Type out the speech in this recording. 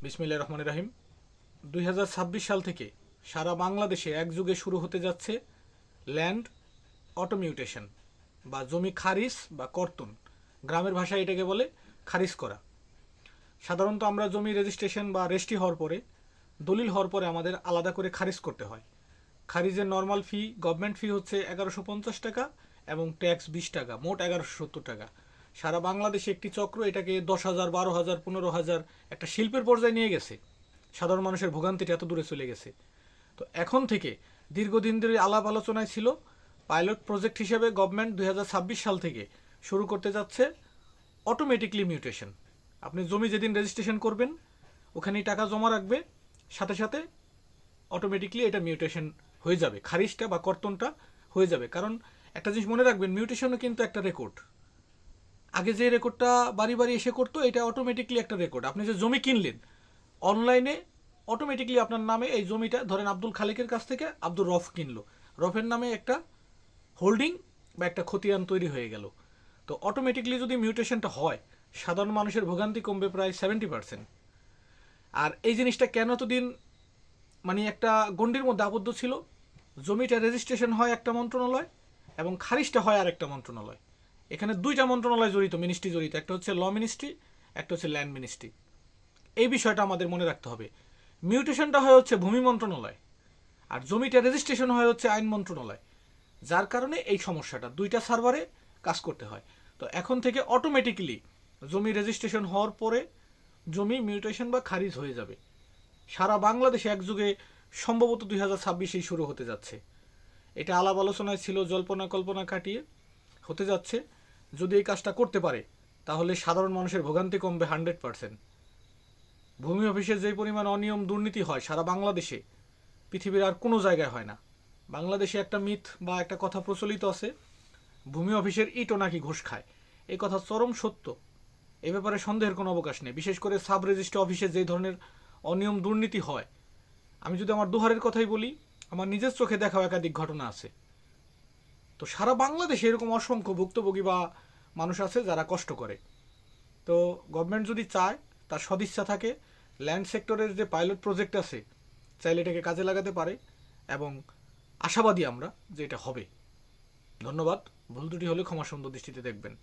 বিসমিল্লাহির রহমানির রহিম। 2026 সাল থেকে সারা বাংলাদেশে একযুগে শুরু হতে যাচ্ছে ল্যান্ড অটোমিউটেশন বা জমি খারিজ বা কর্তন। গ্রামের ভাষায় এটাকে বলে খারিজ করা। সাধারণত আমরা জমি রেজিস্ট্রেশন বা রেজিস্ট্রি হওয়ার পরে, দলিল হওয়ার পরে আমাদের আলাদা করে খারিজ করতে হয়। খারিজের নর্মাল ফি, গভর্নমেন্ট ফি হচ্ছে 1150 টাকা এবং ট্যাক্স 20 টাকা, মোট 1170 টাকা। সারা বাংলাদেশে একটি চক্র এটাকে 10,000, 12,000, 15,000 একটা শিল্পের পর্যায়ে নিয়ে গেছে। সাধারণ মানুষের ভোগান্তিটা এত দূরে চলে গেছে। তো এখন থেকে দীর্ঘদিন ধরে আলাপ আলোচনায় ছিল, পাইলট প্রজেক্ট হিসেবে গভর্নমেন্ট 2026 সাল থেকে শুরু করতে যাচ্ছে অটোমেটিকলি মিউটেশন। আপনি জমি যেদিন রেজিস্ট্রেশন করবেন ওখানেই টাকা জমা রাখবে, সাথে সাথে অটোমেটিকলি এটা মিউটেশন হয়ে যাবে, খারিজটা বা কর্তনটা হয়ে যাবে। কারণ একটা জিনিস মনে রাখবেন, মিউটেশনও কিন্তু একটা রেকর্ড। আগে যে রেকর্ডটা বাড়ি বাড়ি এসে করতো, এটা অটোমেটিকলি একটা রেকর্ড। আপনি যে জমি কিনলেন অনলাইনে, অটোমেটিকলি আপনার নামে এই জমিটা, ধরেন আব্দুল খালেকের কাছ থেকে আব্দুর রফ কিনলো, রফের নামে একটা হোল্ডিং বা একটা খতিয়ান তৈরি হয়ে গেল। তো অটোমেটিকলি যদি মিউটেশনটা হয়, সাধারণ মানুষের ভোগান্তি কমবে প্রায় 70%। আর এই জিনিসটা কেন এতদিন মানে একটা গণ্ডির মধ্যে আবদ্ধ ছিল? জমিটা রেজিস্ট্রেশন হয় একটা মন্ত্রণালয় এবং খারিজটা হয় আরেকটা মন্ত্রণালয়। এখানে দুইটা মন্ত্রণালয় জড়িত, মিনিস্ট্রি জড়িত, একটা হচ্ছে ল মিনিস্ট্রি, একটা হচ্ছে ল্যান্ড মিনিস্ট্রি। এই বিষয়টা আমাদের মনে রাখতে হবে। মিউটেশনটা হয় হচ্ছে ভূমি মন্ত্রণালয় আর জমিটা রেজিস্ট্রেশন হয় হচ্ছে আইন মন্ত্রণালয়। যার কারণে এই সমস্যাটা দুইটা সার্ভারে কাজ করতে হয়। তো এখন থেকে অটোমেটিক্যালি জমি রেজিস্ট্রেশন হওয়ার পরে জমি মিউটেশন বা খারিজ হয়ে যাবে। সারা বাংলাদেশে একযুগে সম্ভবত 2026-এই শুরু হতে যাচ্ছে। এটা আলাপ আলোচনায় ছিল, জল্পনা কল্পনা কাটিয়ে হতে যাচ্ছে। যদি এই কাজটা করতে পারে তাহলে সাধারণ মানুষের ভোগান্তি কমবে 100%। ভূমি অফিসে যে পরিমাণ অনিয়ম দুর্নীতি হয় সারা বাংলাদেশে, পৃথিবীর আর কোনো জায়গায় হয় না। বাংলাদেশে একটা মিথ বা একটা কথা প্রচলিত আছে, ভূমি অফিসের ইটও নাকি ঘুষ খায়। এই কথা চরম সত্য, এ ব্যাপারে সন্দেহের কোনো অবকাশ নেই। বিশেষ করে সাব রেজিস্ট্রি অফিসে যে ধরনের অনিয়ম দুর্নীতি হয়, আমি যদি আমার দুহারের কথাই বলি, আমার নিজের চোখে দেখাও একাধিক ঘটনা আছে। তো সারা বাংলাদেশে এরকম অসংখ্য ভুক্তভোগী বা মানুষ আছে যারা কষ্ট করে। তো গভর্নমেন্ট যদি চায়, তার সদিচ্ছা থাকে, ল্যান্ড সেক্টরের যে পাইলট প্রজেক্ট আছে চাইলে এটাকে কাজে লাগাতে পারে এবং আশাবাদী আমরা যে এটা হবে। ধন্যবাদ। ভুল ত্রুটি হলে ক্ষমা সুন্দর দৃষ্টিতে দেখবেন।